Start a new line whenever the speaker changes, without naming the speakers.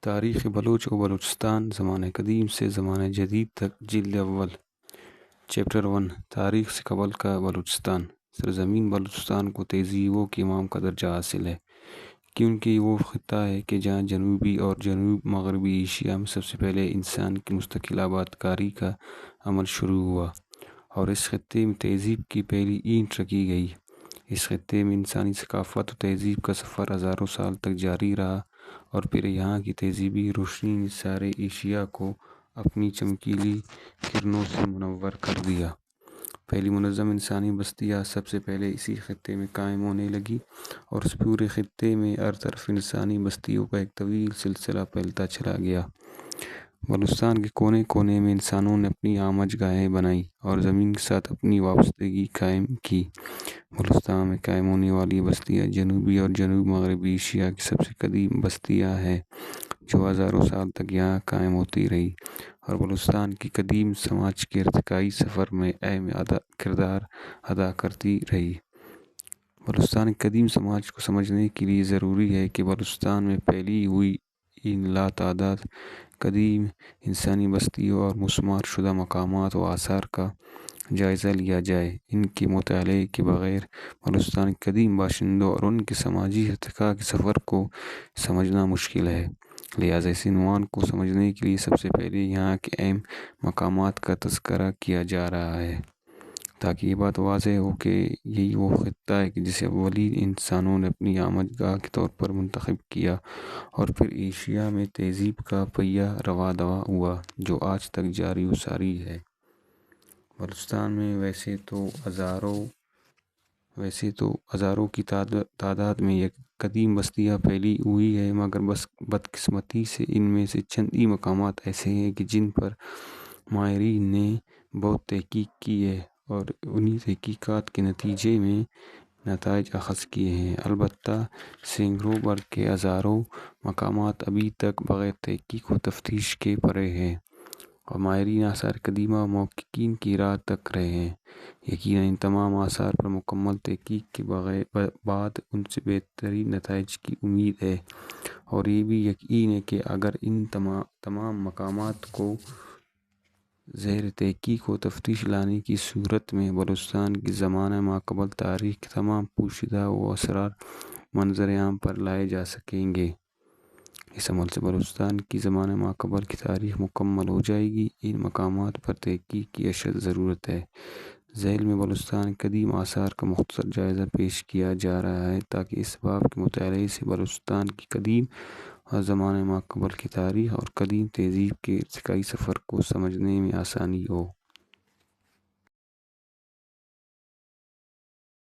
تاریخ بلوچ و بلوچستان زمانہ قدیم سے زمانہ جدید تک جلد اول چیپٹر 1 تاریخ سے قبل کا بلوچستان سرزمین بلوچستان کو تہذیبوں کے امام کا درجہ حاصل ہے کیونکہ یہ وہ خطہ ہے کہ جہاں جنوبی اور جنوب مغربی ایشیا میں سب سے پہلے انسان کی مستقل آباد کاری کا عمل شروع ہوا اور اس خطے میں تہذیب کی پہلی اینٹ رکھی گئی۔ اس خطے میں انسانی ثقافت و تہذیب کا سفر ہزاروں سال تک جاری رہا اور پھر یہاں کی تہذیبی روشنی نے سارے ایشیا کو اپنی چمکیلی کرنوں سے منور کر دیا۔ پہلی منظم انسانی بستیاں سب سے پہلے اسی خطے میں قائم ہونے لگی اور اس پورے خطے میں ہر طرف انسانی بستیوں کا ایک طویل سلسلہ پھیلتا چلا گیا۔ بلوچستان کے کونے کونے میں انسانوں نے اپنی آمج گاہیں بنائیں اور زمین کے ساتھ اپنی وابستگی قائم کی۔ بلوچستان میں قائم ہونے والی بستیاں جنوبی اور جنوب مغربی ایشیا کی سب سے قدیم بستیاں ہیں جو ہزاروں سال تک یہاں قائم ہوتی رہی اور بلوچستان کی قدیم سماج کے ارتقائی سفر میں اہم کردار ادا کرتی رہی۔ بلوچستان کے قدیم سماج کو سمجھنے کے لیے ضروری ہے کہ بلوچستان میں پھیلی ہوئی ان لاتعداد قدیم انسانی بستیوں اور مسمار شدہ مقامات و آثار کا جائزہ لیا جائے۔ ان کے مطالعے کے بغیر بلوچستان کے قدیم باشندوں اور ان کے سماجی ارتقاء کے سفر کو سمجھنا مشکل ہے، لہٰذا اس عنوان کو سمجھنے کے لیے سب سے پہلے یہاں کے اہم مقامات کا تذکرہ کیا جا رہا ہے تاکہ یہ بات واضح ہو کہ یہی وہ خطہ ہے جسے اولین انسانوں نے اپنی آمد گاہ کے طور پر منتخب کیا اور پھر ایشیا میں تہذیب کا پہیہ رواں دواں ہوا جو آج تک جاری و ساری ہے۔ بلوچستان میں ویسے تو ہزاروں کی تعداد میں یہ قدیم بستیاں پھیلی ہوئی ہیں مگر بدقسمتی سے ان میں سے چند ہی مقامات ایسے ہیں کہ جن پر ماہرین نے بہت تحقیق کی ہے اور انہی تحقیقات کے نتیجے میں نتائج اخذ کیے ہیں۔ البتہ سینکڑوں بر کے ہزاروں مقامات ابھی تک بغیر تحقیق و تفتیش کے پڑے ہیں اور ماہرین آثار قدیمہ و محققین کی راہ تک رہے ہیں۔ یقیناً ان تمام آثار پر مکمل تحقیق کے بعد ان سے بہترین نتائج کی امید ہے اور یہ بھی یقین ہے کہ اگر ان تمام مقامات کو زیر تحقیق و تفتیش لانے کی صورت میں بلوچستان کی زمانہ ماقبل تاریخ کے تمام پوشیدہ و اسرار منظر عام پر لائے جا سکیں گے۔ اس عمل سے بلوچستان کی زمانہ ماقبل کی تاریخ مکمل ہو جائے گی۔ ان مقامات پر تحقیق کی اشد ضرورت ہے۔ ذیل میں بلوچستان کے قدیم آثار کا مختصر جائزہ پیش کیا جا رہا ہے تاکہ اس باب کے مطالعے سے بلوچستان کی قدیم اور زمانہ ماقبل کی تاریخ اور قدیم تہذیب کے ارتقائی سفر کو سمجھنے میں آسانی ہو۔